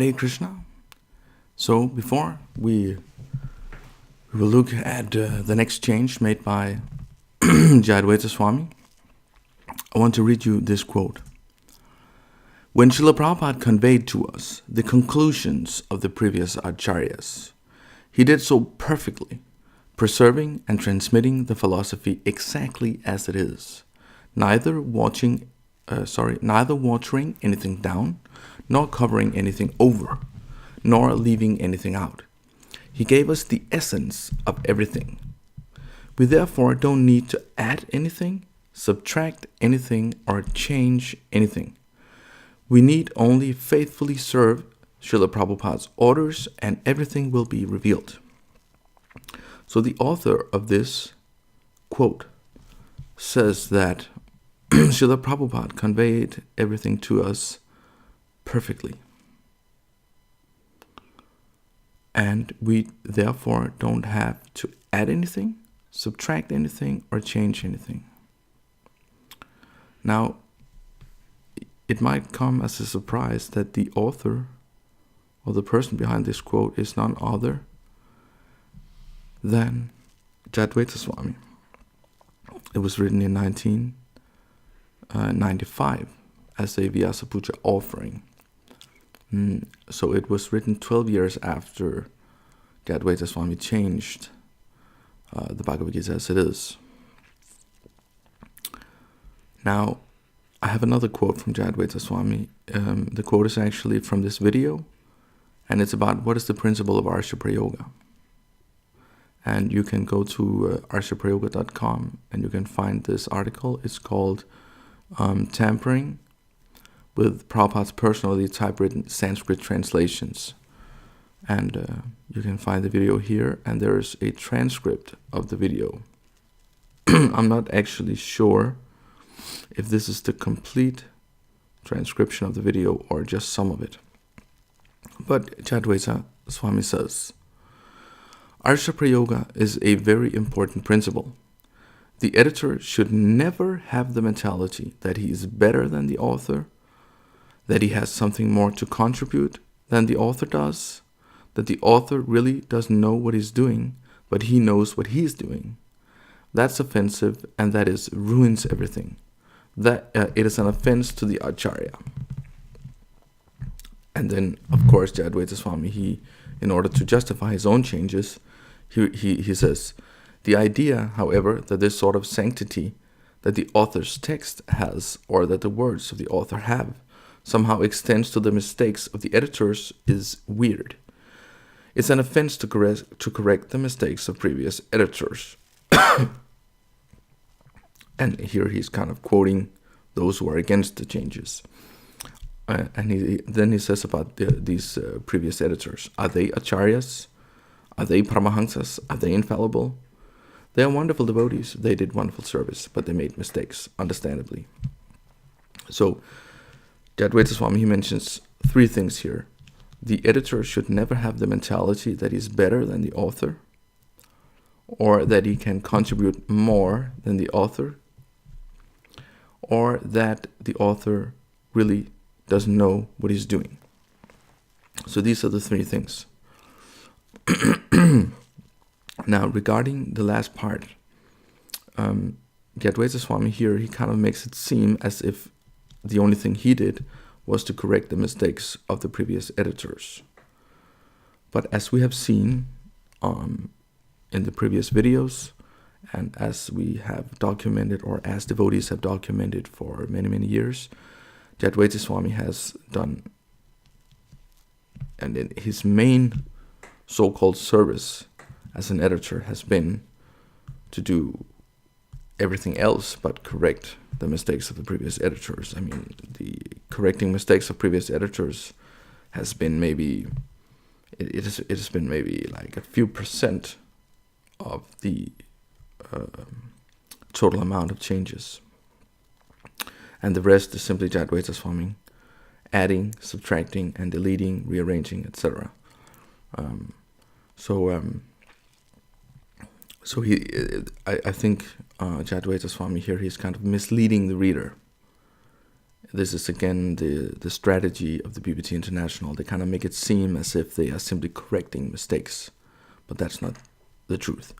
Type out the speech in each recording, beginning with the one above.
Hare Krishna. So before we will look at the next change made by Jayadvaita Swami, I want to read you this quote. When Srila Prabhupada conveyed to us the conclusions of the previous acharyas, he did so perfectly, preserving and transmitting the philosophy exactly as it is, neither watering anything down, nor covering anything over, nor leaving anything out. He gave us the essence of everything. We therefore don't need to add anything, subtract anything, or change anything. We need only faithfully serve Srila Prabhupada's orders and everything will be revealed. So the author of this quote says that Srila Prabhupada conveyed everything to us perfectly. And we therefore don't have to add anything, subtract anything, or change anything. Now, it might come as a surprise that the author or the person behind this quote is none other than Jayadvaita Swami. It was written in 1995 as a Vyasa Puja offering. So it was written 12 years after Jayadvaita Swami changed the Bhagavad-gita as it is. Now, I have another quote from Jayadvaita Swami. The quote is actually from this video, and it's about what is the principle of Arsa-Prayoga. And you can go to Arsa-Prayoga.com and you can find this article. It's called Tampering with Prabhupada's personally typewritten Sanskrit translations. And you can find the video here, and there's a transcript of the video. I'm not actually sure if this is the complete transcription of the video or just some of it. But Jayadvaita Swami says, Arsa-Prayoga is a very important principle. The editor should never have the mentality that he is better than the author, that he has something more to contribute than the author does, that the author really doesn't know what he's doing, but he knows what he's doing. That's offensive, and that ruins everything. That it is an offense to the acharya. And then, of course, Jayadvaita Swami, in order to justify his own changes, he says, the idea, however, that this sort of sanctity that the author's text has, or that the words of the author have, somehow extends to the mistakes of the editors is weird. It's an offense to correct the mistakes of previous editors. And here he's kind of quoting those who are against the changes. And then he says about these previous editors. Are they acharyas? Are they paramahansas? Are they infallible? They are wonderful devotees. They did wonderful service, but they made mistakes, understandably. So, Jayadvaita Swami, he mentions three things here. The editor should never have the mentality that he's better than the author, or that he can contribute more than the author, or that the author really doesn't know what he's doing. So these are the three things. Now, regarding the last part, Jayadvaita Swami here, he kind of makes it seem as if the only thing he did was to correct the mistakes of the previous editors. But as we have seen in the previous videos, and as we have documented, or as devotees have documented for many, many years, Jayadvaita Swami has done, and in his main so-called service as an editor has been to do everything else but correct the mistakes of the previous editors. I mean, the correcting mistakes of previous editors has been maybe, it has been maybe like a few percent of the total amount of changes. And the rest is simply Jayadvaita Swami adding, subtracting, and deleting, rearranging, etc. So I think Jayadvaita Swami here, he's kind of misleading the reader. this is again the strategy of the BBT International. They kind of make it seem as if they are simply correcting mistakes, but that's not the truth.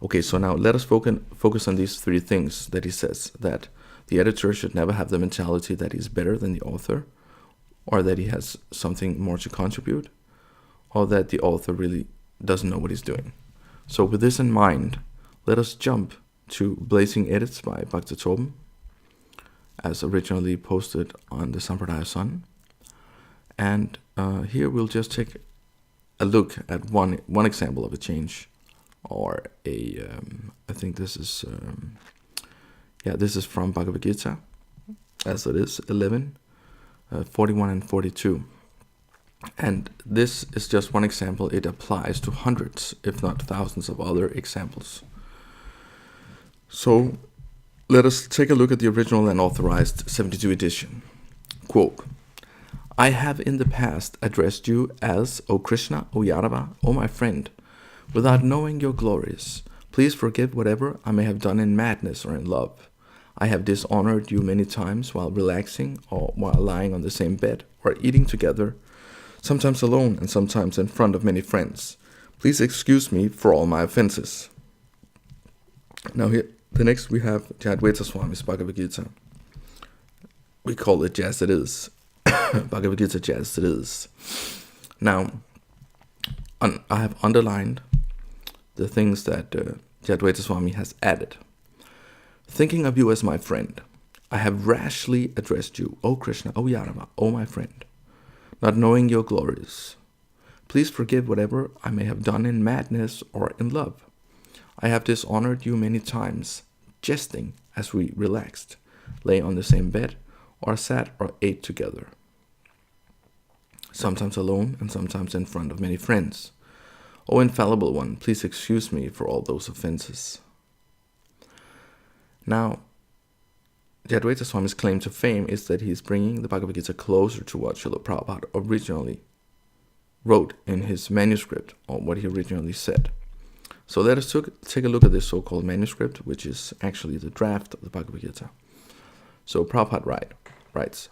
Okay, so now let us focus on these three things that he says: that the editor should never have the mentality that he's better than the author, or that he has something more to contribute, or that the author really doesn't know what he's doing. So with this in mind, let us jump to Blazing Edits by Bhakti Torben, as originally posted on the Sampradaya Sun. And here we'll just take a look at one example of a change, or I think this is this is from Bhagavad-gita, as it is 11, 41 and 42. And this is just one example. It applies to hundreds, if not thousands, of other examples. So let us take a look at the original and authorized 72 edition. Quote, "I have in the past addressed you as, O Krishna, O Yadava, O my friend, without knowing your glories. Please forgive whatever I may have done in madness or in love. I have dishonored you many times while relaxing or while lying on the same bed or eating together, sometimes alone and sometimes in front of many friends. Please excuse me for all my offenses." Now here, the next we have Jayadvaita Swami's Bhagavad-gita. We call it Jazz It Is. Bhagavad-gita Jazz It Is. Now, I have underlined the things that Jayadvaita Swami has added. "Thinking of you as my friend, I have rashly addressed you, O Krishna, O Yadava, O my friend, not knowing your glories. Please forgive whatever I may have done in madness or in love. I have dishonored you many times, jesting as we relaxed, lay on the same bed, or sat or ate together, sometimes alone and sometimes in front of many friends. O infallible one, please excuse me for all those offenses." Now, Jayadvaita Swami's claim to fame is that he's bringing the Bhagavad-gita closer to what Srila Prabhupada originally wrote in his manuscript, or what he originally said. So let us take a look at this so-called manuscript, which is actually the draft of the Bhagavad-gita. So Prabhupada writes,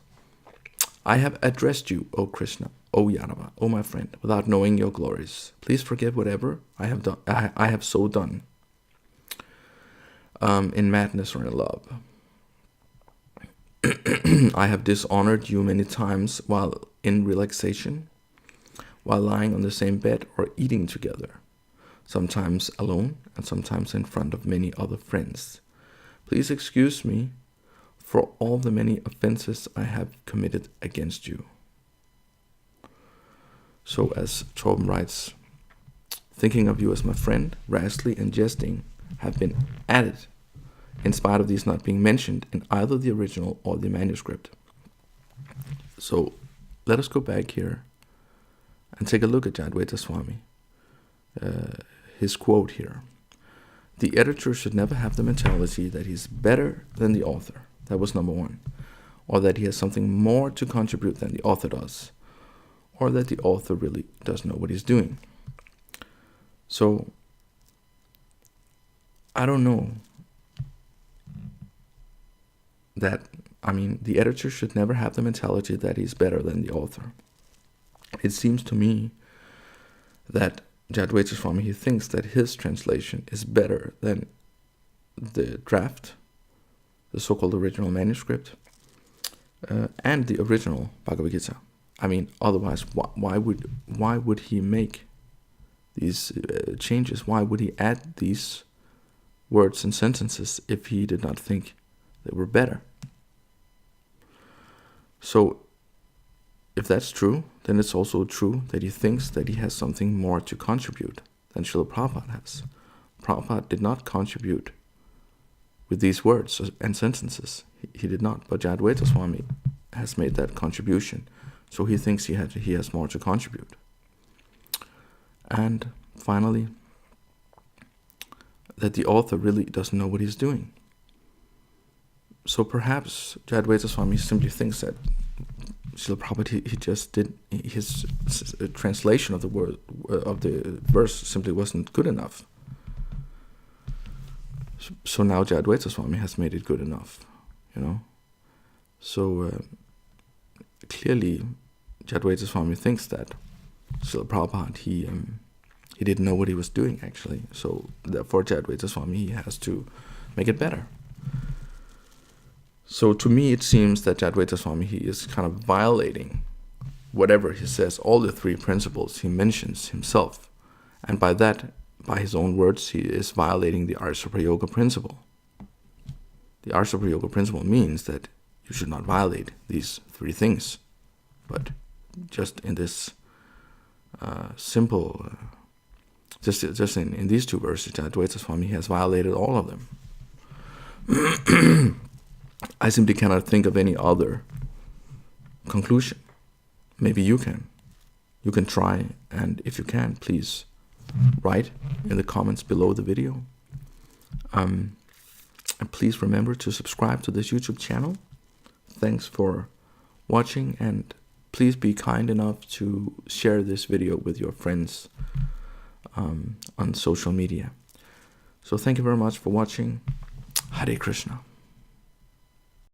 "I have addressed you, O Krishna, O Yadava, O my friend, without knowing your glories. Please forgive whatever I have done. I have so done in madness or in love. I have dishonored you many times while in relaxation, while lying on the same bed or eating together, sometimes alone and sometimes in front of many other friends. Please excuse me for all the many offenses I have committed against you." So as Torben writes, "Thinking of you as my friend, rashly and jesting have been added, in spite of these not being mentioned in either the original or the manuscript." So let us go back here and take a look at Jayadvaita Swami. His quote here: "The editor should never have the mentality that he's better than the author." That was number one. Or that he has something more to contribute than the author does. Or that the author really does know what he's doing. So, I don't know the editor should never have the mentality that he's better than the author. It seems to me that Jayadvaita Swami, he thinks that his translation is better than the draft, the so-called original manuscript, and the original Bhagavad-gita. Otherwise, why would he make these changes? Why would he add these words and sentences if he did not think they were better? So, if that's true, then it's also true that he thinks that he has something more to contribute than Srila Prabhupada has. Prabhupada did not contribute with these words and sentences. He did not, but Jayadvaita Swami has made that contribution. So he thinks he has more to contribute. And finally, that the author really doesn't know what he's doing. So perhaps Jayadvaita Swami simply thinks that Srila Prabhupada, he just did his translation of the word of the verse simply wasn't good enough. So now Jayadvaita Swami has made it good enough, So clearly, Jayadvaita Swami thinks that Srila Prabhupada, he didn't know what he was doing actually. So therefore, Jayadvaita Swami, he has to make it better. So to me, it seems that Jayadvaita Swami, he is kind of violating whatever he says, all the three principles he mentions himself. And by that, by his own words, he is violating the Arsa-Prayoga principle. The Arsa-Prayoga principle means that you should not violate these three things. But just in this simple, just in these two verses, Jayadvaita Swami has violated all of them. I simply cannot think of any other conclusion. Maybe you can. You can try, and if you can, please write in the comments below the video. And please remember to subscribe to this YouTube channel. Thanks for watching, and please be kind enough to share this video with your friends on social media. So thank you very much for watching. Hare Krishna.